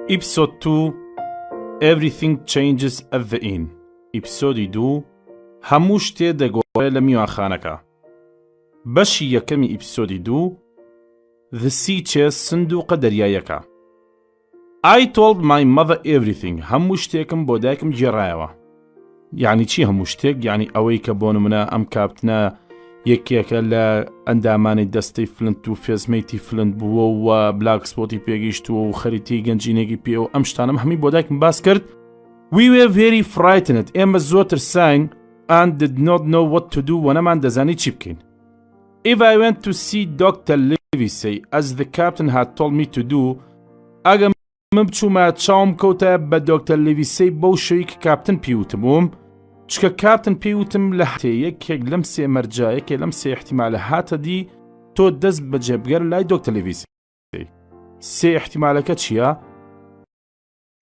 Episode 2 Everything Changes at the Inn. Episode 2 هەموو شتێ دەگۆڕێ لە میوانخانەکە. بەشی یەکەمی ئیپیسۆدی 2 The Sea Chest سندوقە دەریایەکە. I told my mother everything. هەموو شتێکم بۆ دایکم گێڕایەوە. یعنی چی هەموو شتێک؟ یعنی ئەوەی کە بۆ نمونە ئەم کاپتنە یەکێکە لە ئەندامانی دەستەی فلنت و فێزمەیتی فلنت بووە و بلاک سپۆتی پێگەیشتووە و خەریتی گەنجینێکی پێ و ئەم شتانم هەمی بۆ دایکم باس کرد. We were very frightened. ئێمە زۆر ترساین and did not know what to do و نەمان دەزانی چی بکەین. If I went to see Dr. Livesey as the captain had told me to do, ئەگە من بچوومە چاوم کەوتە بە دۆکتەر لیڤیسەی بەو شەوی کە کاپتن پێیوتبووم، چکە کاپتن پێیوتم لە یەکێک لەم سێ مەرجایەکێ لەم سێ احتیمالە هاتە دی تۆ دەست بە جێبگەر لای دۆکتەر لیڤیسی. سێ احتیمالەکە چییە؟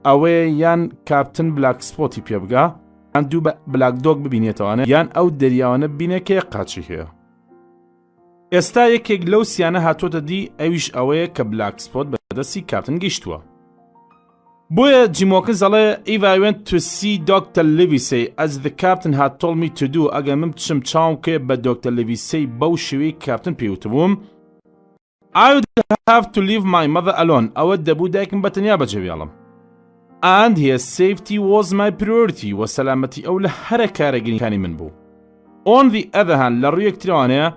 ئەوەیە یان کاپتن بلاک سپۆتی پێ بگا، یان دوو بە بلاک دۆگ ببینێتەوانە، یان ئەو دەریاوانە ببینێ کە یەک قاچی هەیە. ئێستا یەکێک لەو سیانە هاتۆتە دی، ئەویش ئەوەیە کە بلاک سپۆت بەدەستی کاپتن گەیشتووە. بۆیە جیمۆکن زەڵێ If I went to see Dr. Livesey as the captain had told me to do, ئەگە من بچم چاوم کێ بە دۆکتەر لیڤیسەی بەو شێوەی کاپتن پێیوتبووم، I would have to leave my mother alone. ئەوە دەبوو دایکم بەتەنیا بەجێبێڵم. And his safety was my priority. و سەلامەتی ئەو لە هەرە کارە گرنگەکانی من بوو. On the other hand, لە ڕوویەک ترەوانەیە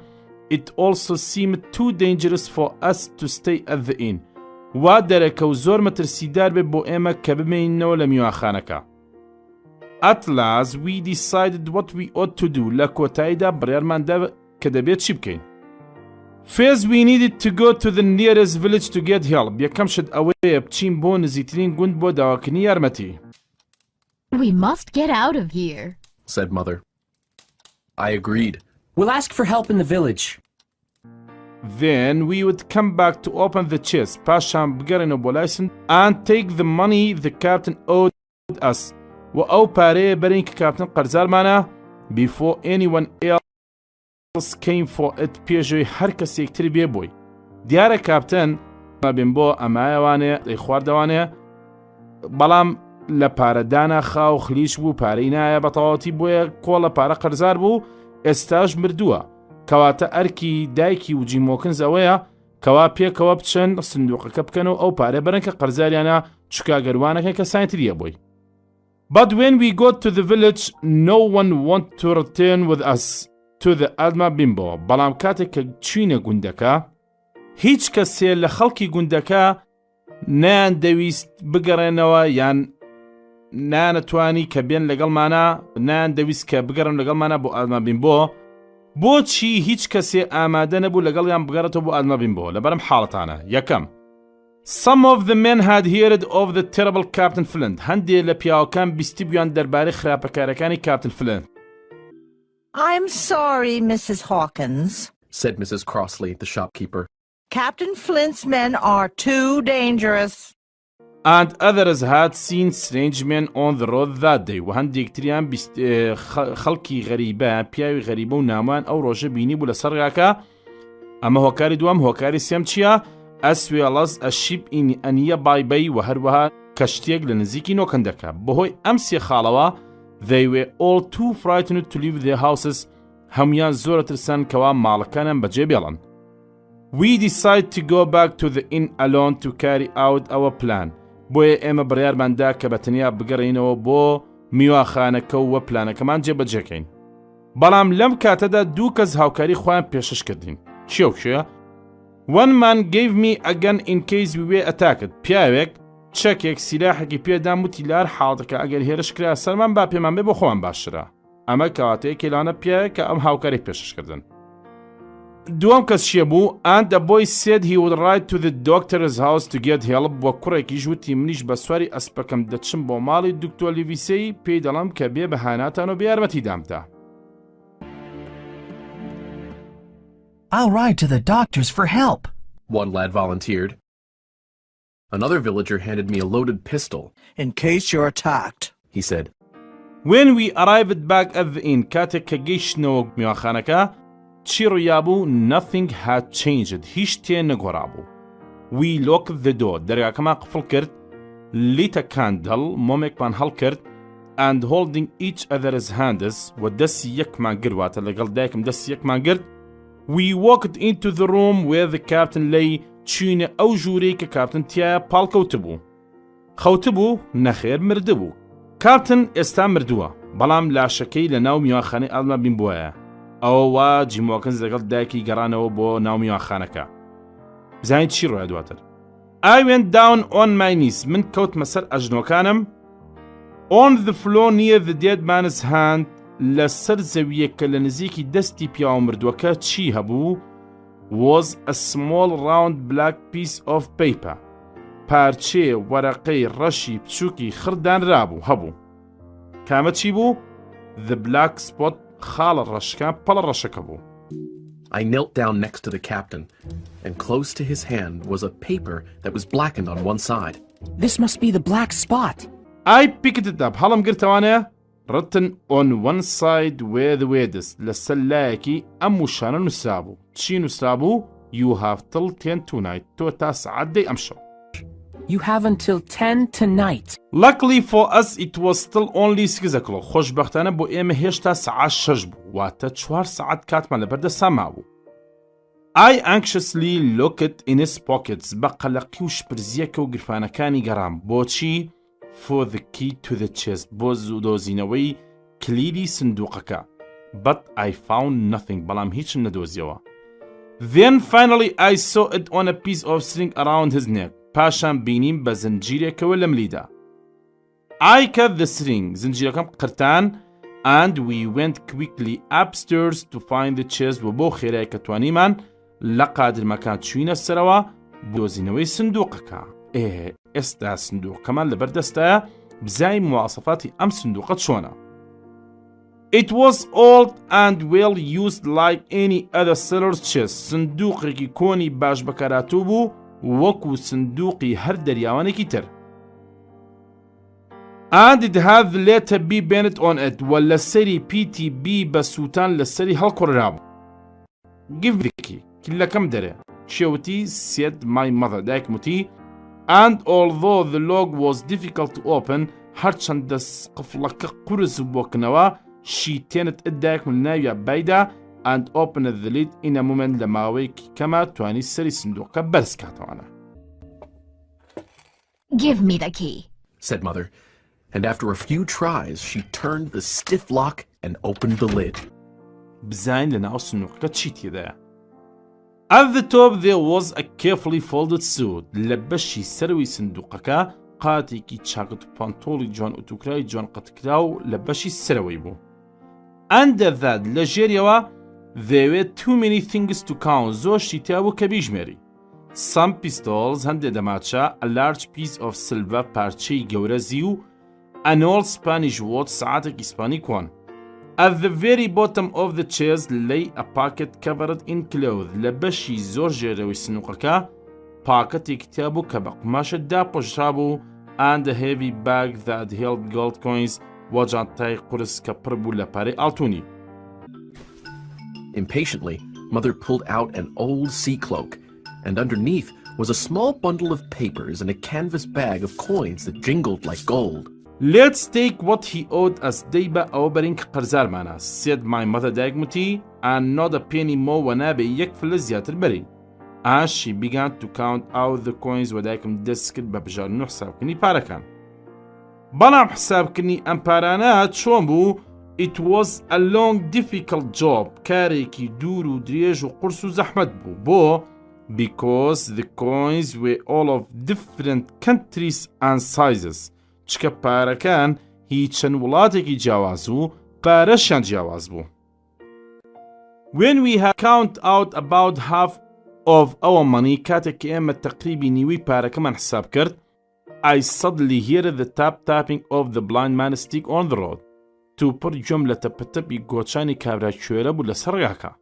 it also seemed too dangerous for us to stay at the inn. وا دەرەکە و زۆر مەترسیدار بێت بۆ ئێمە کە بمێنینەوە لە میوانخانەکە. At last we decided what we ought to do. لە کۆتاییدا بڕیارماندا کە دەبێت چی بکەین. First we needed to go to the nearest village to get help. یەکەم شت ئەوەیە بچین بۆ نزیکترین گوند بۆ داواکردنی یارمەتی. We must get out of here, said Mother. I agreed. We'll ask for help in the village. Then we would come back to open the chest. پاشان بگەڕێنەوە بۆ لایسن and take the money the captain owed us. و ئەو پارەیە بەرین کە کاپتن قەرزارمانە before anyone else came for it. پێشەوەی هەر کەسێکتر بێ بۆی. دیارە کاپتن بێن بۆ ئەمایەوانەیە دەی خواردەوانەیە، بەڵام لە پارەدانە خاو خلیش بوو، پارەی نایە بە تەواوەتی، بۆیە کۆڵە پارە قەرزار بوو، ئێستاش مردووە. کەواتە ئەرکی دایکی و جیمۆکنز ئەوەیە کەوا پێکەوە بچن سندوقەکە بکەن و ئەو پارێ بەرن کە قەرزاریانە چکاگەروانەکە کە ساینتریە بۆی. But when we got to the village, no one wanted to return with us to the Alma Bimbo. بەڵام کاتێک کە چوینە گوندەکە، هیچ کەسێ لە خەڵکی گوندەکە نان دەویست بگەڕێنەوە یان نانەتوانی کە بێن لەگەڵمانە، نان دەویست کە بگەڕن لەگەڵمانە بۆ ئالما بیمبۆ. بۆچی هیچ کەسێ ئامادە نەبوو لەگەڵیان بگەڕێتەوە بۆ ئالما بیمبۆ؟ لەبەرەم حاڵەتانە. یەکەم، Some of the men had heard of the terrible Captain Flint. هەندێک لە پیاوەکان بیستی بوویان دەربارەی خراپەکارەکانی کاپتن فلنت. I'm sorry, Mrs. Hawkins, said Mrs. Crossley, the shopkeeper. Captain Flint's men are too dangerous. And others had seen strange men on the road that day. و هەندێک تریان خەڵکی غەریبە، پیاوی غەریبە و ناوان ئەو ڕۆژە بینی بوو لەسەر ڕێگاکە. ئەمە هۆکاری دووەم. هۆکاری سێم چییە؟ as well as a ship in a nearby bay و هەروەها کەشتێک لە نزیکی نۆکەندەکە. بەهۆی ئەم سێ خاڵەوە they were all too frightened to leave their houses. هەمویان زۆرە ترسان کەوا ماڵەکانیان بەجێ بێڵن. We decided to go back to the inn alone to carry out our plan. بۆیە ئێمە بڕیارماندا کە بەتەنیا بگەڕینەوە بۆ میوانخانەکە و پلانەکەمان جێبەجێکەین. بەڵام لەم کاتەدا دوو کەس هاوکاری خۆیان پێشش کردین. چیە و کێیە؟ One man gave me a gun in case we were attacked. پیاوێک چەکێک سیلاحێکی پێدام وتی لە هەر حاڵەتەکە ئەگەر هێرش کرا سەرمان با پێمان بێ بۆ خۆمان باشترە. ئەمە کەواتەیەکی لەوانە پیاوێک کە ئەم هاوکاری پێششکردن. دووەم کەس چیە بوو؟ And the boy said he would ride to the doctor's house to get help. بۆ کوڕێکیش وتی منیش بە سواری ئەسپەکەم دەچم بۆ ماڵی دکتۆر لیڤیسەی، پێی دەڵام کە بێ بەهاناتان و بە یارمەتی دامتا. I'll ride to the doctors for help, One lad volunteered. Another villager handed me a loaded pistol. In case you're attacked, he said. When we arrived back at the inn, کاتێک کە گەیشتنەوە میوانخانەکە، چی ڕوویابوو؟ Nothing had changed. هیچ شتێ نەگۆڕابوو. We locked the door. دەرگاکەمان قفڵ کرد. lit a candle مۆمێکمان هەڵکرد and holding each other's hands و دەستی یەکمان گرواتە لەگەڵ دایکم دەستی یەکمان گرت we walked into the room where the captain lay چوینە ئەو ژوورەی کە کاپتن تایە پاڵکەوتبوو خەوتبوو نەخێر مردبوو کاپتن ئێستا مردووە بەڵام لاشەکەی لە ناو میوانخانەی ئەڵما بین بووایە ئەوە جیم واکنز لەگەڵ دایکی گەڕانەوە بۆ ناو میوانخانەکە بزانیت چی ڕۆیە دواتر I went down on my knees من کەوتمە سەر ئەژنۆکانم on the floor near the dead man's hand لەسەر زەویە کە لە نزیکی دەستی پیاوە مردووەکە چی هەبوو was a small round black piece of paper پارچێ وەرەقەی ڕەشی بچووکی خردانرابوو هەبوو کامە چی بوو the black spot خاڵە ڕەشەکان پەڵە ڕەشەکە بوو I knelt down next to the captain, and close to his hand was a paper that was blackened on one side. This must be the black spot. I picked it up هەڵم گرتەوانەیە written on one side where the words لەسەر لایەکی ئەم وشانە نووسابوو چی نووسابوو you have till 10 tonight تۆ تا سەعات دەی ئەمشەو You have until 10 tonight. Luckily for us it was still only 6 o'clock خۆشبەختانە بۆ ئێمە هێشتا سەعات 6 بوو واتە 4 سەعات کاتمان لەبەردەستا مابوو I anxiously looked in his pockets بە قەلەقی و شپرزیەکە و گرفانەکانی گەڕام بۆچی for the key to the chest بۆ دۆزینەوەی کلیدی سندوقەکە but I found nothing بەڵام هیچم نەدۆزیەوە Then finally I saw it on a piece of string around his neck پاشان بینیم بە زنجیرێکەوە لە ملیدا I cut the string زنجیرەکەم قرتان and we went quickly upstairs to find the chest و بۆ خێرای کە توانیمان لە قادرمەکان چوینە سەرەوە دۆزینەوەی سندوقەکە ئێستا سندوقەکەمان لەبەردەستایە بزای مواسەفاتی ئەم سندوقە چۆنە It was old and well used like any other seller's chest سندوقێکی کۆنی باش بەکارهاتوو بوو وەکو سندوقی هەر دەریاوانێکی تر and it had the letter B Bennett on it و لەسەری PTB بە سووتان لەسەری هەڵکوڕرابوو give the key کلەکەم دەرێ شێوتی said my mother دایکم وتی and although the log was difficult to open هەرچەندە قفڵەکە قورس بۆکنەوە she turned it دایکم لە ناویە بایدا and opened the lid in a moment لە ماوەیەکی کەمە توانی سەری سندوقەکە بەرز کاتەوانە Give me the key. Said Mother, and after a few tries, she turned the stiff lock and opened the lid. بزاین لە ناو سندوقەکە چی تێدایە At the top there was a carefully folded suit لە بەشی سەروی سندوقەکە قاتێکی چاکت و پانتۆڵی جوان ئۆتوکرای جوان قەتکراو لە بەشی سەرەوەی بوو Under that لە ژێریەوە There were too many things to count زۆر شتیا بوو کە بیژمێری Some pistols هەندێک دەماچە a large piece of silver پارچەی گەورە زی و an old Spanish watch سەعاتێکی ئیسپانی کۆن At the very bottom of the chest lay a pocket covered in cloth لە بەشی زۆر ژێرەوەی سنووقەکە پاکەتێک تیا بوو کە بە قماشە داپۆشرا بوو and a heavy bag that held gold coins و جانتای قورس کە پڕ بوو لە پارەی ئاڵتوونی Impatiently, Mother pulled out an old sea cloak, and underneath was a small bundle of papers and a canvas bag of coins that jingled like gold. Let's take what he owed us دەیبە ئەوە بەرین کە قەرزارمانە said my mother دایکموتی and not a penny more و نابێ یەک فلە زیاتر بەرین and she began to count out the coins و دایکم دەست کرد بە بژاردن و حسابکردنی پارەکان بەڵام حسابکردنی ئەم پارانە چۆن بوو It was a long difficult job کارێکی دوور و درێژ و قورس و زەحمەت بوو بۆ because the coins were all of different countries and sizes چکە پارەکان هیچ چەند وڵاتێکی جیاواز و پارەشیان جیاواز بوو When we had count out about half of our money کاتێک کە ئێمە تەقریبی نیوەی پارەکەمان حساب کرد I suddenly heard the tapping of the blind man's stick on the road تووپڕ گوێم لە تەپەتەپی گۆچانی کابرا کوێرە بوو لەسەر ڕێگاکە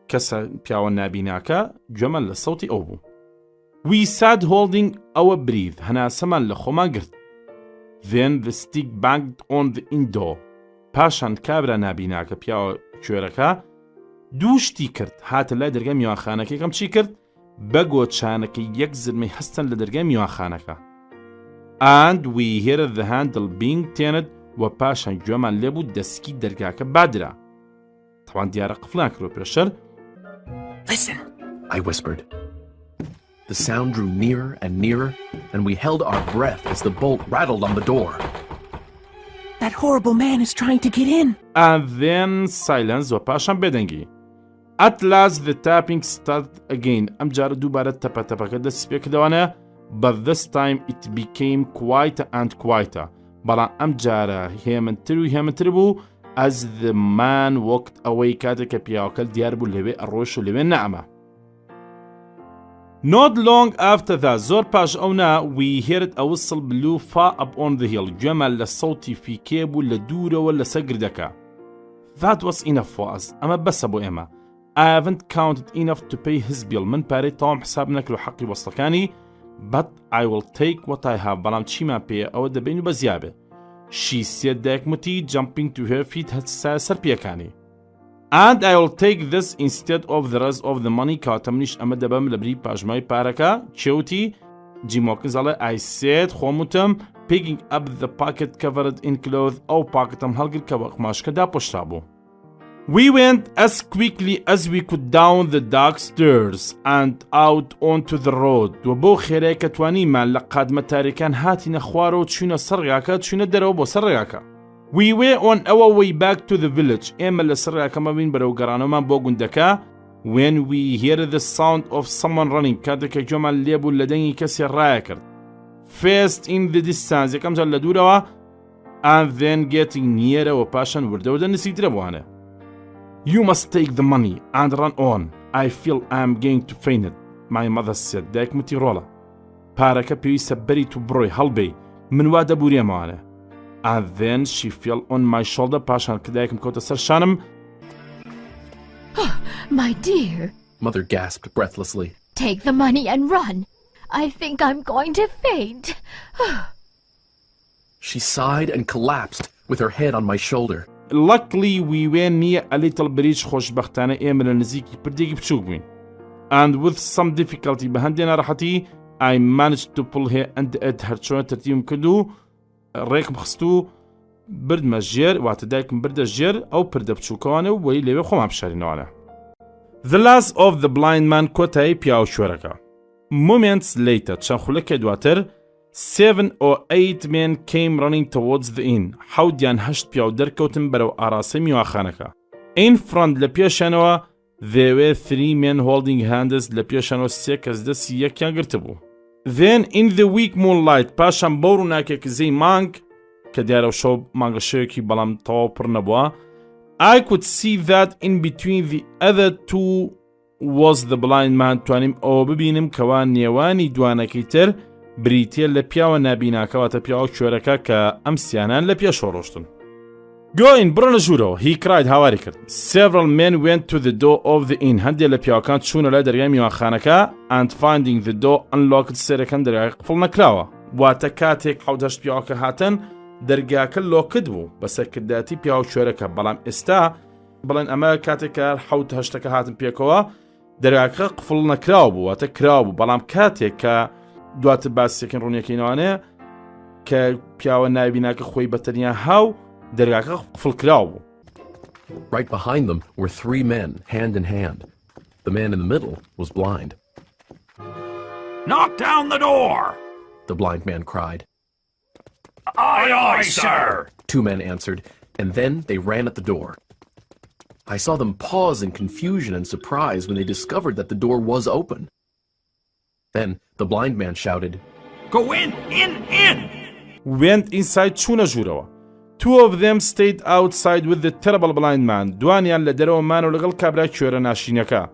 کەسە پیاوە نابیناکە گوێمان لە سەوتی ئەو بوو We sat holding our breath هەناسەمان لە خۆمان گرت Then the stick banged on the window پاشان کابرا نابیناکە پیاوە کوێرەکە دوو شتی کرد هاتە لای دەرگای میوانخانەکەیەکەم چی کرد بە گۆچانەکە یەک زرمەی هەستن لە دەرگای میوانخانەکە and we heard the handle being turned و پاشان گوێمان لێبوو دەسکی دەرگاکە بادرا. طبعا دیارە قفڵان کردوە پێشتر. Listen. I whispered. The sound drew nearer and nearer, and we held our breath as the bolt rattled on the door. That horrible man is trying to get in. And then silence و پاشان بێدەنگی. At last the tapping started again. ئەم جارە دووبارە تەپەتەپەکە دەست پێ کردەوانە. But this time it became quieter and quieter. بەڵام ئەم جارە هێمنتر و هێمنتر بوو as the man walked away کاتێک کە پیاوەکە دیار بوو لەوێ ئەڕۆیشت و لەوێ نەئەما. Not long after that, زۆر پاش ئەونا we heard a whistle blew far up on the hill. گوێمان لە سەوتی فیکێ بوو لە دوورەوە لەسەر گردەکە. That was enough for us. ئەمە بەسە بۆ ئێمە. I haven't counted enough to pay his bill. من پارەی تەواو حساب نەکرد حەقی وەستەکانی. But I will take what I have. بەڵام چیمان پێیە ئەوە دەبین و بەزیابێ. She said دایکموتی jumping to her feet هەستا سەر پیەکانی. And I will take this instead of the rest of the money. کاتە منیش ئەمە دەبەم لە بری پاژمای پارەکە. کێوتی جیمۆکزەڵێ I said خۆموتم picking up the pocket covered in cloth ئەو پاکەتەم هەڵگرت کە بە قماشکەدا پۆشتا بوو. We went as quickly as we could down the dark stairs and out onto the road. و بۆ خێرەیە کە توانیمان لە قادمە تاریکان هاتینە خوارەوە چوونە سەر ڕێگاکە چوونە دەرەوە بۆ سەر ڕێگاکە. We were on our way back to the village. ئێمە لە سەر ڕێگاکەمە بین بەرەو گەڕانەوەمان بۆ گوندەکە. When we heard the sound of someone running کاتێک کە گوێمان لێبوو لە دەنگی کەسێ ڕایە کرد. First in the distance یەکەم جار لە دوورەوە and then getting nearer و پاشان وردەوردە نزیکترە بوانە. You must take the money and run on. I feel I am going to faint it. My mother said. دایکموتی ڕۆڵە. پارەکە پێویستە بەریت و بڕۆی هەڵبێی. من وا دەبوریەمەوانە. And then she fell on my shoulder. پاشان کە دایکم کەوتە سەر شانم. My dear, Mother gasped breathlessly. take the money and run. I think I'm going to faint. She sighed and collapsed with her head on my shoulder. Luckily we were near a little bridge. خۆشبەختانە ئێمە لە نزیکی پردێکی بچووک بووین. And with some difficulty بەهەندێ ناڕەحەتی I managed to pull her and it هەرچۆنە تەرتیبم کرد و ڕێکم خست و بردمە ژێر واتە دایکم بردە ژێر ئەو پردە بچووکەوانە و وەی لەوێ خۆمان بشارینەوانە. The last of the blind man کۆتایی پیاو شوێرەکە. Moments later چەند خولەکە دواتر 7 or 8 men came running towards the inn. حەودیان هەشت پیاو دەرکەوتن بەرەو ئاراستەی میواخانەکە. In front لە پێشانەوە there were 3 men holding hands. لە پێشانەوە سێ کەس دەستی یەکیان گرتە بوو. Then in the weak moonlight پاشان بەو ڕووناکێک زەی مانگ کە دیارە شەو مانگە شەوێکی بەڵام تەواو پڕ نەبووە I could see that in between the other two was the blind man. توانیم ئەوە ببینم کەوا نێوانی دوانەکەی تر بریتە لە پیاوە نابیناکەواتە پیاوە کوێرەکە کە ئەم سیانان لە پێشەوە ڕۆشتن. Go in بڕۆنە ژوورەوە. He cried هاواری کرد. Several men went to the door of the inn. هەندێک لە پیاوەکان چوونە لای دەرگای میوانخانەکە and finding the door unlocked سێرەکەن دەرگای قفڵ نەکراوە. واتە کاتێک حەوت هەشت پیاوەکە هاتن دەرگاکە لۆکت بوو بە سەرکردایەتی پیاوە کوێرەکە بەڵام ئێستا بڵێن ئەمە کاتێک کە حەوت هەشتەکە هاتن پێکەوە دەرگاکە قفڵ نەکراوە بوو واتە کراوە بوو بەڵام کاتێک کە دواتر باسیەکەن ڕوونیەکەینەوانەیە کە پیاوە نابیناکە خۆی بەتەنیا هاو دەرگاکە قفڵ کراوە بوو. Right behind them were 3 men, hand in hand. The man in the middle was blind. Knock down the door! The blind man cried. Aye, aye, sir! 2 men answered, and then they ran at the door. I saw them pause in confusion and surprise when they discovered that the door was open. Then the blind man shouted, Go in! Went inside چوونە ژوورەوە. 2 of them stayed outside with the terrible blind man. دوانیان لە دەرەوە مانەوە لەگەڵ کابرای کوێرە ناشینەکە.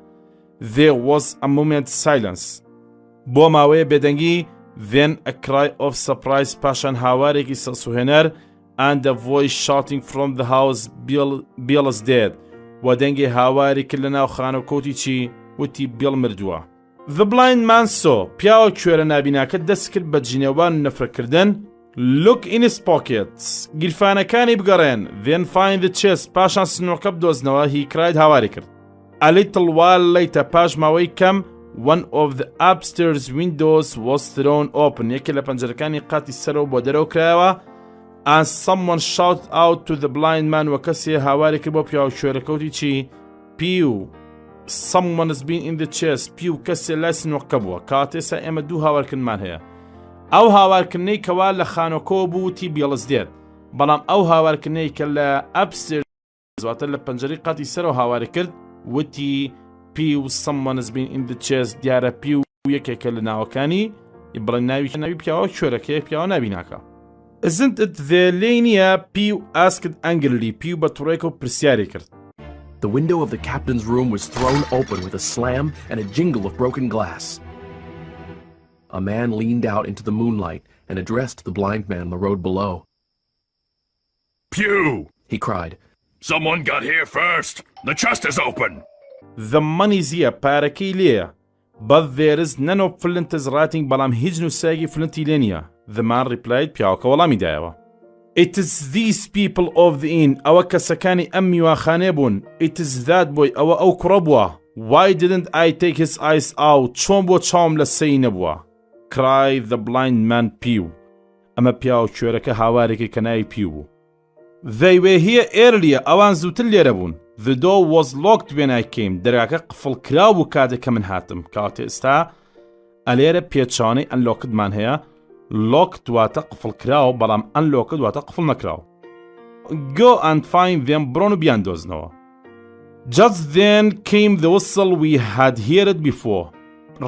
There was a moment's silence. بۆ ماوەیە بێدەنگی then a cry of surprise پاشان هاوارێکی سەسوهێنەر and a voice shouting from the house Bill is dead. و دەنگی هاواری کرد لە ناو خانە کۆتی چی وتی بیڵ مردووە. The blind man saw پیاوە کوێرە نابیناکە دەست کرد بە جینێوان نەفرەکردن. Look in his pockets. گیرفانەکانی بگەڕێن. Then find the chest. پاشان سنووەکە بدۆزنەوە. He cried هاواری کرد. A little while later پاش ماوەی کەم one of the upstairs windows was thrown open. یەکێ لە پەنجەرەکانی قاتی سەرەوە بۆ دەرەوە کرایەوە. And someone shouted out to the blind man و کەسێ هاواری کرد بۆ پیاو شوێرەکەوتی چی؟ پیو. Someone has been in the chest. پیو کەسێ لای سنووەکە بووە. کاتێسا ئێمە دوو هاوارکردمان هەیە. ئەو هاوارکردنەی کەوا لە خانۆکەوە بوو وتی بیڵز دێت. بەڵام ئەو هاوارکردنەی کە لە ئەپستێر زواتر لە پەنجەرەی قاتی سەرەوە هاواری کرد وتی پیو someone has been in the chest. دیارە پیو یەکێکە لە ناوەکانی بڵێن ناوی پیاوە شوێرەکەی پیاوە ناوی ناکە. Isn't it the Lania? Pew asked angrily. Pew بە تووڕێکەوە پرسیاری کرد. The window of the captain's room was thrown open with a slam and a jingle of broken glass. A man leaned out into the moonlight and addressed the blind man on the road below. Pew! He cried. Someone got here first. The chest is open. The money's here. پارەکەی لێیە. But there is none of Flint is writing بەڵام هیچ نووسایەکی فلنتی لێ نییە. The man replied. پیاوەکە وەڵامی دایەوە. It is these people of the inn. ئەوە کەسەکانی ئەم میواخانەیە بوون. It is that boy. ئەوە ئەو کوڕە بووە. Why didn't I take his eyes out? چۆن بۆ چاوم لە سەی نەبووە؟ Cried the blind man Pew. ئەمە پیاو کوێرەکە هاوارێکی کە ناوی پیو بوو. They were here earlier. ئەوان زووتر لێرە بوون. The door was locked when I came. دەرگاکە قفڵ کرا بوو کاتێک کە من هاتم. کاتێ ئێستا ئەلێرە پێچانەی ئەنلۆکدمان هەیە. لۆک دواتە قفڵ کراوە بەڵام ئەنلۆکە دواتە قفڵ نەکراوە. Go and find them. بڕۆن و بیاندۆزنەوە. Just then came the whistle we had heard before.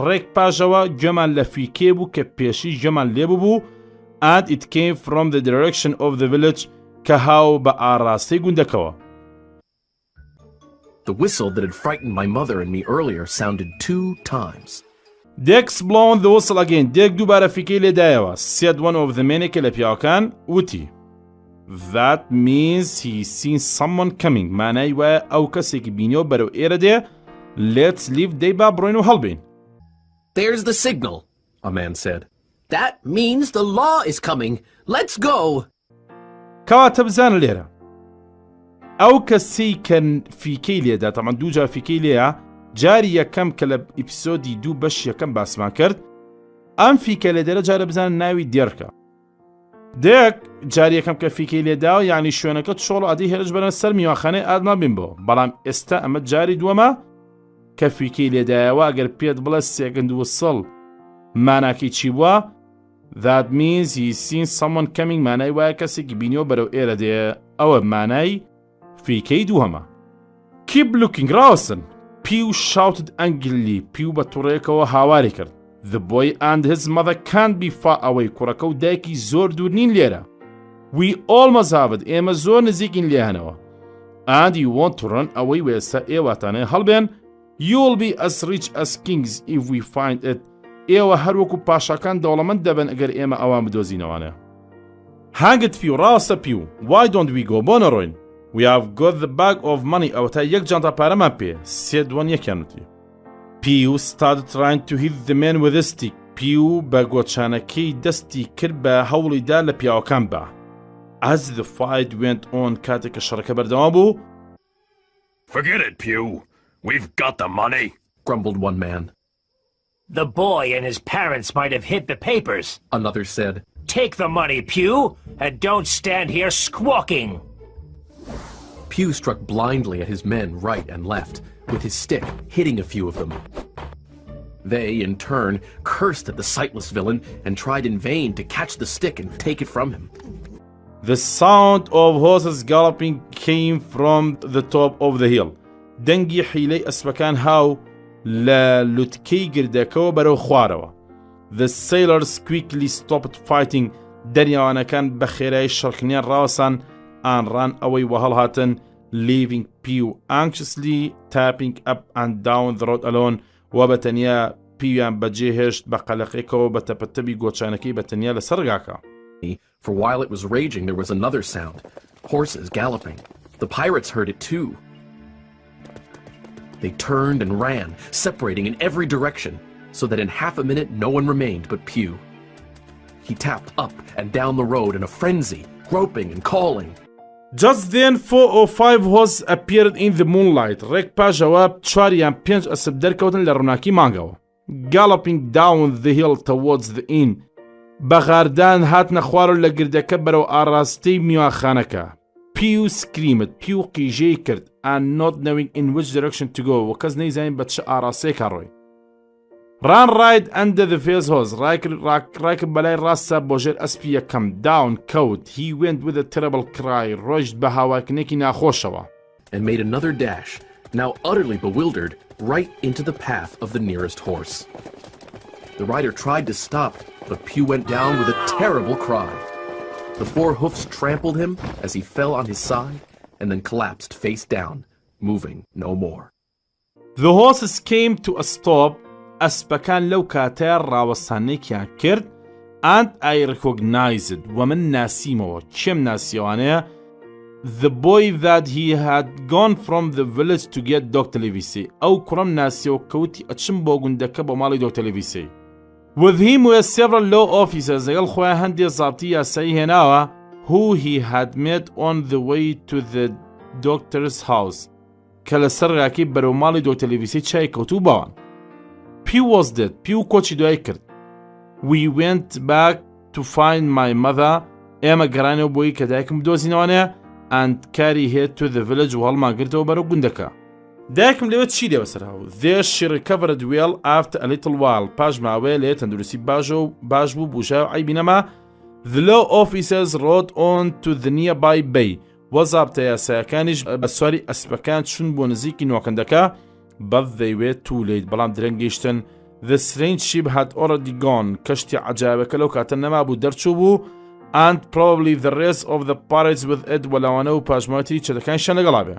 ڕێک پاشەوە گوێمان لە فیکێ بوو کە پێشی گوێمان لێ بوو and it came from the direction of the village کە هاو بە ئاڕاستەی گوندەکەوە. The whistle that had frightened my mother and me earlier sounded 2 times. Dex blown the whistle again. Dex دووبارە فیکەی لێدایەوە. Said one of the menێکە لە پیاوەکان وتی. That means he's seen someone coming. مانای وایە ئەو کەسێکی بینیەوە بەرەو ئێرە دێ. Let's leave دەی با بڕۆین و هەڵبین. There's the signal, a man said. That means the law is coming. Let's go. کەواتە بزانە لێرە. ئەو کەسەی کە فیکەی لێدا تەمان دووجار فیکەی لێیە جاری یەکەم کە لە ئیپیسۆدی 2 بەش یەکەم باسمان کرد ئەم فیکە لێ دێرە جارە بزانە ناوی دێرکە. دێک جاری یەکەم کە فیکەی لێداوە یعنی شوێنەکە چۆڵ ئادی هێرش بەرە سەر میواخانەی ئادما بین بۆ بەڵام ئێستا ئەمە جاری دووەمە کە فیکەی لێدایەوە ئەگەر پێت بڵێ سێگەند وسڵ ماناکەی چی بووە؟ That means he's seen someone coming. مانای وایە کەسێکی بینیەوە بەرەو ئێرە دێ. ئەوە مانای فیکەی دووهەمە. Keep looking. ڕاوەسن. Pew shouted angrily. Pew بە تووڕێکەوە هاواری کرد. The boy and his mother can't be far away. کوڕەکە و دایکی زۆر دوور نین لێرە. We almost have it. ئێمە زۆر نزیکین لێهانەوە. And you want to run away وێستا ئێواتانەیە هەڵبێن. You'll be as rich as kings if we find it. ئێوە هەروەکو پاشاکان دەوڵەمەند دەبن ئەگەر ئێمە ئەوان بدۆزینەوەنە. هانگت پیو ڕاستە پیو. Why don't we go بۆ نەڕۆین؟ We have got the bag of money. ئەوە تا یەک جانتا پارەمان پێ. سێ دووان یەکیان وتی. Pew started trying to hit the man with a stick. Pew بە گۆچانەکەی دەستی کرد بە هەوڵیدا لە پیاوەکان بە. As the fight went on کاتێک کە شەڕەکە بەردەوام بوو. Forget it, Pew. We've got the money, grumbled one man. The boy and his parents might have hid the papers, Another said. Take the money, Pew, and don't stand here squawking. Pew struck blindly at his men right and left, with his stick, hitting a few of them. They, in turn, cursed at the sightless villain and tried in vain to catch the stick and take it from him. The sound of horses galloping came from the top of the hill. دەنگی حیلەی ئەسپەکان هاو لە لوتکەی گردەکەوە بەرەو خوارەوە. The sailors quickly stopped fighting. دەریاوانەکان بە خێرایی شەڕکردنیان ڕاوەسان ئانڕان ئەوەی وەهەڵ هاتن leaving Pew anxiously tapping up and down the road alone. و بەتەنیا پیویان بەجێهێشت بە قەلەقێکەوە بە تەپەتەبی گۆچانەکەی بەتەنیا لە سەرگاکە. For while it was raging, there was another sound. Horses galloping. The pirates heard it too. They turned and ran, separating in every direction, so that in half a minute no one remained but Pew. He tapped up and down the road in a frenzy, groping and calling. Just then 4 or 5 horses appeared in the moonlight. ڕێک پاژەوە 4 یان 5 ئەسپ دەرکەوتن لە ڕووناکی مانگەوە. galloping down the hill towards the inn. بەغاردان هاتنە خوار و لە گردەکە بەرەو ئاڕاستەی میواخانەکە. Pew screamed. Pew قیژەی کرد. And not knowing in which direction to go. و کەس نەیزانین بە چ ئاڕاستەیەکە ڕۆی. Ran right under the first horse. ڕایکرد بەلای ڕاستە بۆ ژێر ئەسپی یەکەم. Down کەوت. He went with a terrible cry. ڕۆیشت بە هاواکنێکی ناخۆشەوە. And made another dash, now utterly bewildered, right into the path of the nearest horse. The rider tried to stop, but Pew went down with a terrible cry. The four hoofs trampled him as he fell on his side and then collapsed face down, moving no more. The horses came to a stop. ئەسپەکان لەو کاتەیە ڕاوەستانێکیان کرد. And I recognized. ومن ناسیمەوە. چێم ناسیەوانەیە؟ The boy that he had gone from the village to get Dr. Livesey. ئەو کوڕم ناسیەوە کەوتی ئەچم بۆ گوندەکە بۆ ماڵی Dr. Livesey. With him were several law officers. لەگەڵ خۆیان هەندێک زابطی یاسایی هێناوە who he had met on the way to the doctor's house. کە لەسەر ڕاکەی بەرەو ماڵی Dr. Livesey چای کەوتوو بەوان. Pew was dead. Pew کۆچی دوای کرد. We went back to find my mother. ئێمە گەڕانەوە بۆی کە دایکم بدۆزینەوانەیە and carry her to the village و هەڵمان گرتەوە بەرەو گوندەکە. دایکم لەوێ چی لێوە سەرهاو. There she recovered well after a little while. پاش ماوەیە لێ تەندروستی باش بوو بوشای و عیبی نەما. The law officers rode on to the nearby bay. وەزابتە یاسایەکانیش بە سواری ئەسپەکان چوون بۆ نزیکی نۆکەندەکە. But they were too late. بەڵام درەنگەیشتن. The strange ship had already gone. کەشتی عەجایبەکە لەو کاتە نەما بوو دەرچوو بوو. And probably the rest of the pirates with it وەلاوانە و پاشماوەتی چەتەکانیشیان لەگەڵا بێ.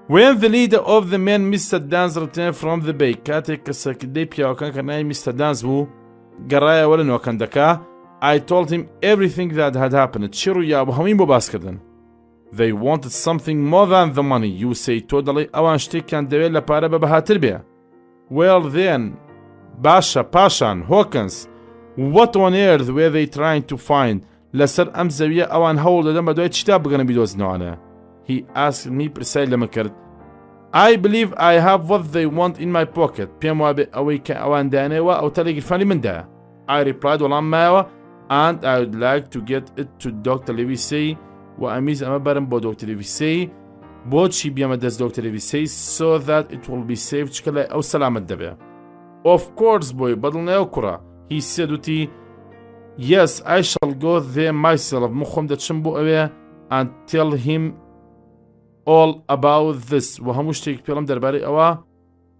When the leader of the men, Mr. Dance, returned from the bay, کاتێک کە سەرکردەی پیاوەکان کەنای Mr. Dance بوو گەڕایەوە لە نۆکەندەکە. I told him everything that had happened. چی ڕوویا بوو هەمووی بۆ باسکردن. They wanted something more than the money. You say تۆ دەڵێ ئەوان شتێکیان دەوێت لە پارە بە بەهاتر بێ. Well then, باشە پاشان Hawkins, what on earth were they trying to find? لەسەر ئەم زەویە ئەوان هەوڵ دەدەن بە دوای چیتا بگەنە بیدۆزنەوانە. He asked me پرسای لەمە کرد. I believe I have what they want in my pocket. پێم وابێ ئەوەی کە ئەوان دایانەوە ئەو تەلەگیرفانی مندایە. I replied وەڵام مایەوە and I would like to get it to Dr. Livesey و ئەمیز ئەمە بەرم بۆ Dr. Livesey بۆچی بیەمە دەست Dr. Livesey so that it will be safe چکە لای ئەو سەلامەت دەبێ. Of course بۆی بەدڵنەوە کوڕە. He said وتی Yes, I shall go there myself. مخۆم دەچم بۆ ئەوێ and tell him all about this. و هەموو شتێک پێڵم دەربارەی ئەوە.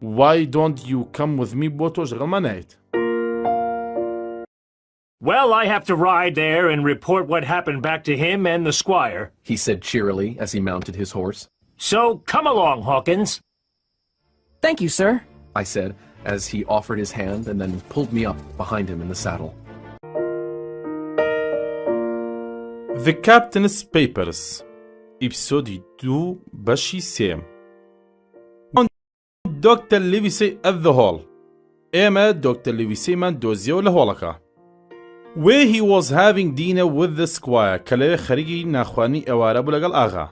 Why don't you come with me بۆ تۆش لەگەڵمان نایت؟ Well, I have to ride there and report what happened back to him and the squire, he said cheerily as he mounted his horse. So come along, Hawkins. Thank you, sir, I said as he offered his hand and then pulled me up behind him in the saddle. The Captain's Papers Episode 2 بەشی سێم. Dr. Livesey at the hall. ئێمە Dr. Liveseyمان دۆزیەوە لە هۆڵەکە. Where he was having dinner with the squire. کە لەوێ خەریکی ناخوانی ئێوارە بوو لەگەڵ ئاغا.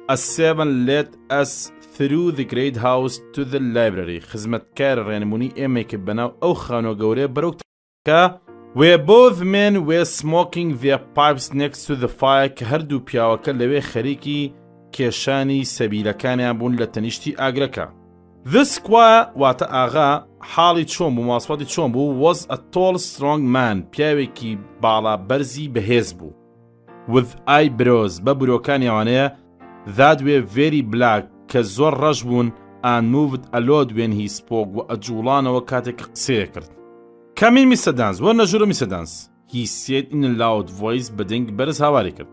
A servant led us through the great house to the library. خزمەتکار ڕێنمونی ئێمەی کرد بەناو ئەو خانۆ گەورەیە بەرەو کتێبەکە where both men were smoking their pipes next to the fire. کە هەردوو پیاوەکە لەوێ خەریکی کێشانی سەبیلەکانیان بوون لە تەنیشتی ئاگرەکە. The squire واتە ئاغا حاڵی چۆن بوو ماسواتی چۆن بوو was a tall strong man. پیاوێکی باڵا بەرزی بەهێز بوو. With eyebrows بە برۆکانی ئەوانەیە that were very black کە زۆر ڕەش بوون and moved a lot when he spoke و ئەجوڵانەوە کاتێک قسەیە کرد. Come in, Mr. Dance. وەرنە ژوورە Mr. Dance. He said in a loud voice بەدەنگ بەرز هاواری کرد.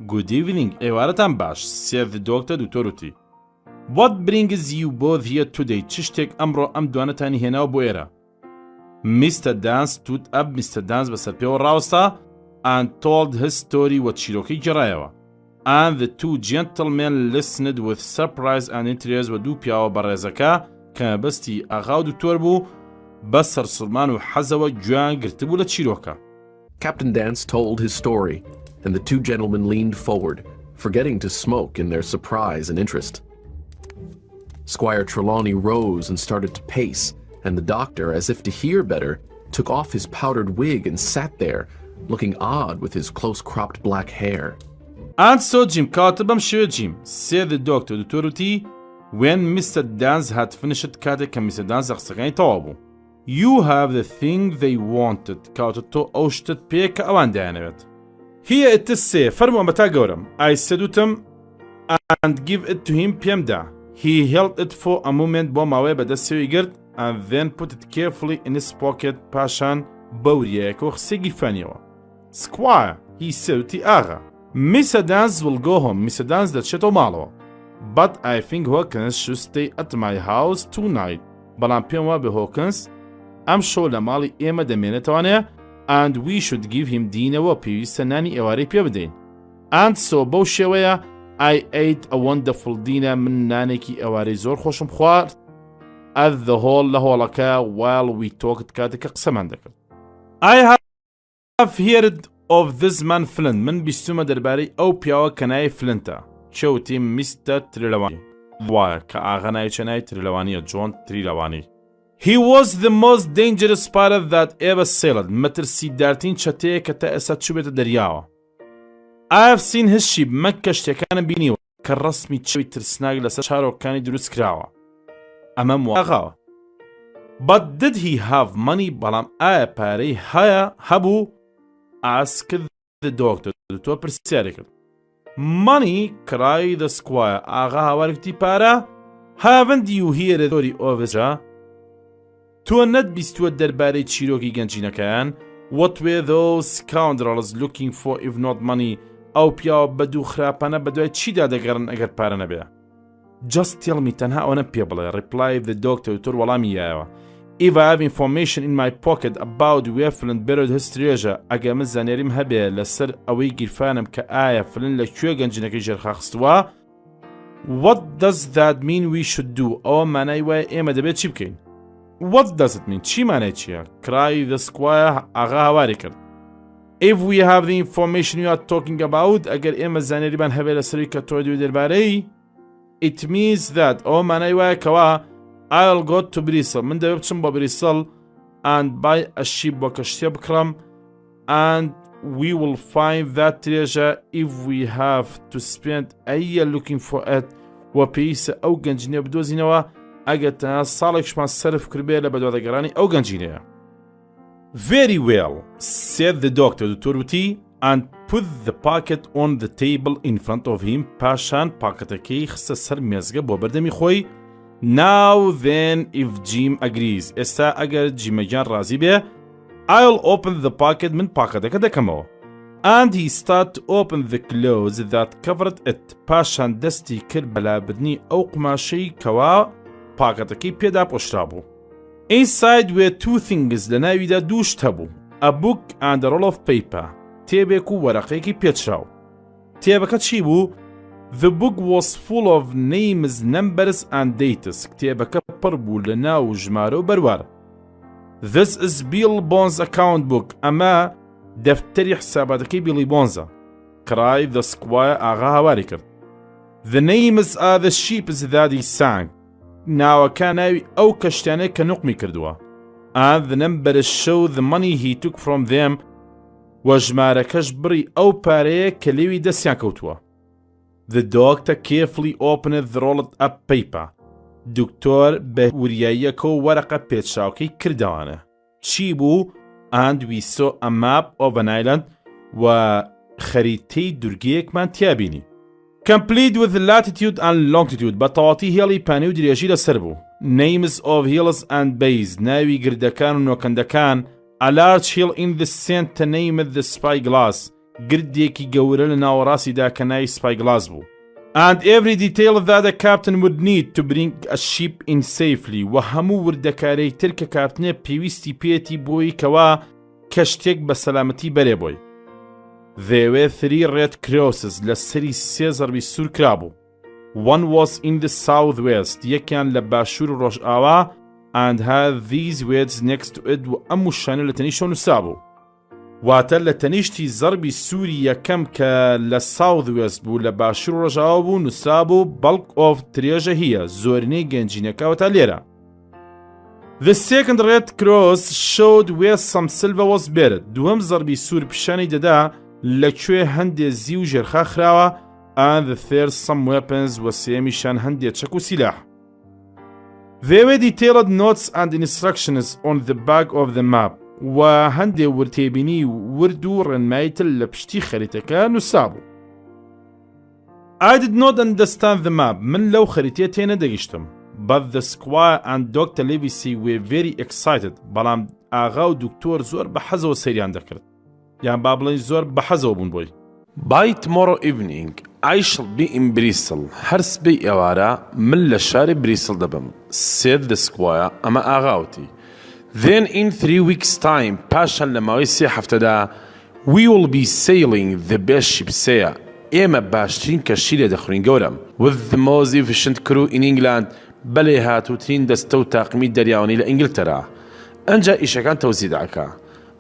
Good evening. ئێوارەتان باش. said the doctor دوکتۆر وتی. What brings you both here today? چ شتێک ئەمڕۆ ئەم دوانەتانی هێناوە بۆ ئێرە؟ Mr. Dance stood up. Mr. Dance بەسەر پێوە ڕاوەستا and told his story و چیرۆکەی گێڕایەوە. And the two gentlemen listened with surprise and interest. و دوو پیاوە بەڕێزەکە کە بەستی ئاغا و دوکتۆر بوو بە سەرسوڵمان و حەزەوە گوێیان گرتبوو لە چیرۆکە. Captain Dance told his story, and the two gentlemen leaned forward, forgetting to smoke in their surprise and interest. Squire Trelawney rose and started to pace, and the doctor, as if to hear better, took off his powdered wig and sat there, looking odd with his close-cropped black hair. And so Jim كاتبم شو Jim said the doctor دوتوروتي when Mr. Dance had finished كاتك Mr. Dance أخسقين طوابو You have the thing they wanted كاتتو أوشتت بيك أوان دانوت هي اتسي فرمو متى قورم I said to him and give it to him PM da He held it for a moment بوماوي بدا سيويقرد and then put it carefully in his pocket باشان بورياكو خسيقي فانيو Squire he said to Aga Mr. Dance will go home Mr. Dance that شتو مالو But I think Hawkins should stay at my house tonight بلان بيوم بهوكنز I'm sure لمالي إيما دمينة توانيا and we should give him dinner وبيويس ناني إواري بيبدين and so بو شوية I ate a wonderful dinner من نانيكي إواري زور خوشم خوار at the hall لهولكا while we talked كاتك قسم عندك I have heard of this man Flint من بيستوما درباري أو بياوا كناي فلنتا شوتي مستر تريلواني وايا كأغناي شناي تريلواني جون تريلواني He was the most dangerous pirate that ever sailed متر سيدارتين شتيه كتأسات شبيت درياوا I have seen his ship مكشتي كان بينيوا كالرسمي تشوي ترسناق لسشارو كان يدرس كراوا أمام واغاوا But did he have money بلام باري هيا هبو asked the doctor to a persiarical Money cried the squire آغا هاواركتي بارا Haven't you heard the story of Ezra تو ند بیستو درباره چیروکی گنجینەکەیان What were those scoundrels looking for if not money ئەو پیاوە بەدوو خراپانە بەدوای چیدا دەگەڕن ئەگەر پارە نەبێ Just tell me تەنها ئەوە پێ بڵێ replied the doctor تۆر وەڵامی یایەوە If I have information in my pocket about where Flint buried his treasure ئەگە من زانێریم هەبێ لەسەر ئەوەی گیرفانم کە ئایا فلن لەکوێ گەنجینەکەی ژێرخاخستووە What does that mean we should do ئەوە مانای وایە ئێمە دەبێت چی بکەین What does it mean? چی مانای چییە؟ cried the squire ئاغا هاواری کرد If we have the information you are talking about ئەگەر ئێمە زانێریمان هەبێ لەسەری کە تۆ دوێ دەربارەی It means that ئەوە مانای وایە کەوا I'll go to Bristol من دەبێت بچم بۆ Bristol and buy a ship بۆ کەشتیە بکڕم and we will find that treasure if we have to spend a year looking for it و پێویستە ئەو گەنجینە بدۆزینەوە ئەگەر تەنها ساڵێکشمان سەرف کردبێ لە بەدوادەگەڕانی ئەو گەنجینەیە Very well said the doctor دکتۆر وتی and put the packet on the table in front of him پاشان پاکەتەکەی خستە سەر مێزگە بۆ بەردەمی خۆی Now then if Jim agrees ئێستا ئەگەر جیمەگیان ڕازی بێ I'll open the packet من پاکەتەکە دەکەمەوە and he started to open the clothes that covered it پاشان دەستی کرد بەلابردنی ئەو قماشەی کەوا پاکەتەکەی پێدا پۆشرا بوو Inside were two things لە ناویدا دوو شت هەبوو A book and a roll of paper تێبێک و وەرەقەیەکی پێچراو تێبەکە چی بوو The book was full of names, numbers and dates کتێبەکە پڕ بوو لە ناو ژمارە و بەروار This is Bill Bones account book ئەمە دەفتەری حساباتەکەی بیڵی بۆنزە cried the squire ئاغا هاواری کرد The names are the ships that he sank ناوەکە ناوی ئەو کەشتیانەی کە نوقمی کردووە and the numbers show the money he took from them و ژمارەکەش بڕی ئەو پارەیە کە لێوی دەستیان کەوتووە The doctor carefully opened the rolled up paper دکتۆر بە وریاییەکە و وەرەقە پێچراوکەی کردەوانە چی بوو and we saw a map of an island و خەریتەی دورگەیەکمان تیابینی Complete with latitude and longitude بە تەواتی هێڵی پانی و درێژی لەسەر بوو Names of hills and bays ناوی گردەکان و نۆکەندەکان A large hill in the center named the Spyglass گردێکی گەورە لە ناوەڕاستیدا کە ناوی Spyglass بوو And every detail that a captain would need to bring a ship in safely و هەموو وردەکارەی تر کە کاپتنە پێویستی پێێتی بۆی کەوا کەشتێک بە سەلامەتی بەرێ بۆی There were 3 red crosses لەسەری 3 زەربی سوور کرابوو One was in the southwest یەکیان لە باشوور ڕۆژئاوا and had these words next to it و ئەم وشانە لە تەنیشتە نووسابوو واتە لە تەنیشتی زەربی سووری یەکەم کە لە southwest بوو لە باشوور ڕۆژئاوا بوو نووسابوو bulk of treasure هیە زۆرینەی گەنجینەکەوە تا لێرە The second red cross showed where some silver was buried. دوهم ضربی سوور پیشانی دەدا لەکوێ هەندێک زی و ژێرخا خراوە. And the third some weapons و سێمیشان هەندێک چەک و سیلاح. There were detailed notes and instructions on the back of the map. و هەندێک ورتێبینی ورد و ڕێنماییتر لە پشتی خەریتەکە نووسابوو. I did not understand the map. من لەو خەریتەیە تێنەدەگەیشتم. But the squire and Dr. Livesey were very excited. بەڵام ئاغا و دکتۆر زۆر بە حەزەوە سەیریان دەکرد. یان با بڵێن زۆر بە حەزەوە بوون بۆی. By tomorrow evening, I shall be in Bristol. هەر سبەی ئێوارە من لە شاری بریسل دەبم. Said the squire. ئەمە ئاغاوتی. Then in 3 weeks' time, پاشان لە ماوەی 3 هەفتەدا, we will be sailing the best ship سەیە. ئێمە باشترین کەشتی لێ دەخورین گەورم. With the most efficient crew in England. بەلێ هاتووترین دەستە و تاقمی دەریاوانی لە ئینگلتەرا. ئەنجا ئیشەکان تەوزی داکا.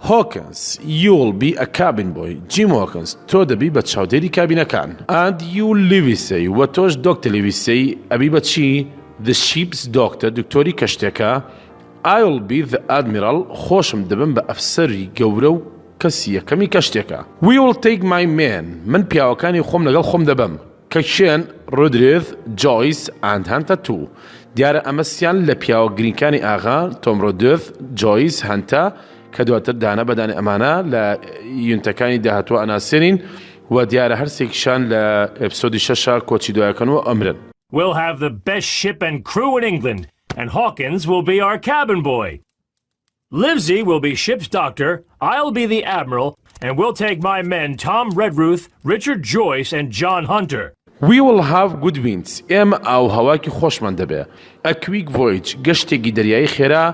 Hawkins, you'll be a cabin boy. Jim Hawkins, تۆ دەبی بە چاودێری کابینەکان. And you Livesey, و تۆش Dr. Livesey, ئەبی بە چی؟ The ship's doctor, دکتۆری کەشتێکە. I'll be the admiral, خۆشم دەبم بە ئەفسەری گەورە و کەسی یەکەمی کەشتێکە. We will take my men. من پیاوەکانی خۆم لەگەڵ خۆم دەبم. کەکشێن رودرێث، جۆیس and هەنتە تو. دیارە ئەمەسیان لە پیاوە گرینکانی ئاغا تۆم رودرێث، جۆیس، هەنتە کە دواتر دانا بەدانی ئەمانە لە یونتەکانی داهاتوە ئەناسێنین و دیارە هەرسێکیشان لە ئەپسۆدی 6 کۆچی دوایەکەنەوە ئەمرن. We'll have the best ship and crew in England, and Hawkins will be our cabin boy. Livesey will be ship's doctor, I'll be the admiral, and we'll take my men Tom Redruth, Richard Joyce, and John Hunter. We will have good winds. ئێمە ئاو هەواکی خۆشمان دەبێ. A quick voyage, گەشتێکی دەریایی خێرا,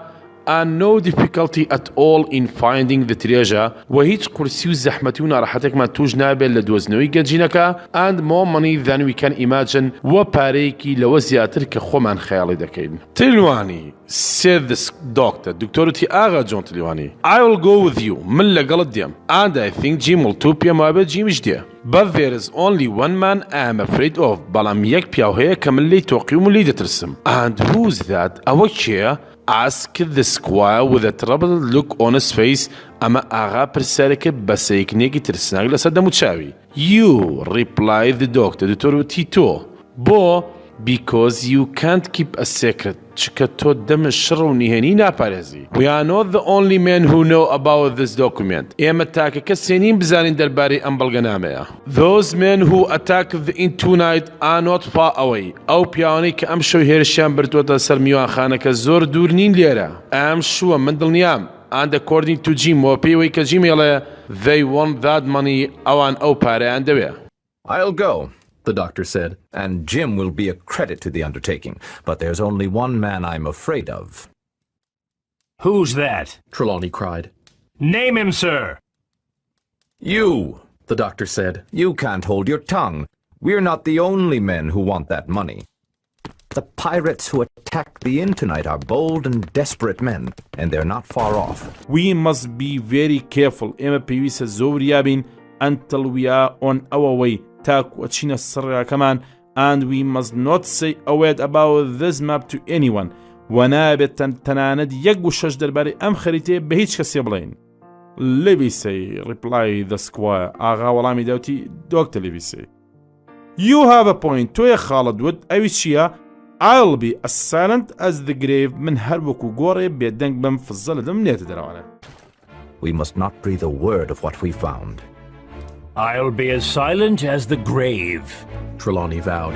and no difficulty at all in finding the treasure. و هیچ قورسی و زەحمەتی و ناڕەحەتێکمان توش نابێت لە دۆزنەوەی گەنجینەکە. And more money than we can imagine. و پارەیەکی لەوە زیاتر کە خۆمان خەیاڵی دەکەین. تریوانی, said the doctor. دکتۆرتی ئاغا جۆن تریوانی. I will go with you. من لەگەڵت دێم. And I think Jim will too. پێم وابێت جیمیش دێ. But there is only one man I am afraid of. بەڵام یەک پیاو هەیە کە من لێی تۆقی و من لێی دەترسم. And who's that? ئەوە کێیە؟ Asked the squire with a troubled look on his face. ئەمە ئاغا پرسیارێکە بە سەیەکنێکی ترسناک لەسەر دەموچاوی. You, replied the doctor. دکتۆرتی تۆ. بۆ? Because you can't keep a secret. چکە تۆ دەمە شڕ و نیهێنی ناپارێزی. We are not the only men who know about this document. ئێمە تاکە کەسێ نین بزانین دەربارەی ئەم بەڵگەنامەیە. Those men who attacked the inn tonight are not far away. ئەو پیاوانەی کە ئەم شەو هێرشیان بردووەتە سەر میوانخانەکە زۆر دوور نین لێرە. ئەم شووە من دڵنیام. And according to Jim, و پێی وەی کە Jim ئێڵێ, they want that money. ئەوان ئەو پارەیان دەوێ. I'll go, the doctor said, and Jim will be a credit to the undertaking. But there's only one man I'm afraid of. Who's that? Trelawney cried. Name him, sir. You, The doctor said. You can't hold your tongue. We're not the only men who want that money. The pirates who attacked the inn tonight are bold and desperate men, and they're not far off. We must be very careful. ئێمە پێویستە زۆریابین until we are on our way. تاکو ئەچینە سڕاکەمان. And we must not say a word about this map to anyone. و نابێت تەنانەت یەک گوشەش دەربارەی ئەم خەریتەیە بە هیچ کەسێ بڵێین. Livesey, replied the squire. ئاغا وەڵامی داوتی Dr. Livesey. You have a point. تۆیە خاڵت دوت. ئەوی چییە؟ I'll be as silent as the grave. من هەر وەکو گۆڕێ بێدەنگ بم فزە لە دەم نێتە دەرەوانە. We must not breathe a word of what we found. I'll be as silent as the grave, Trelawney vowed.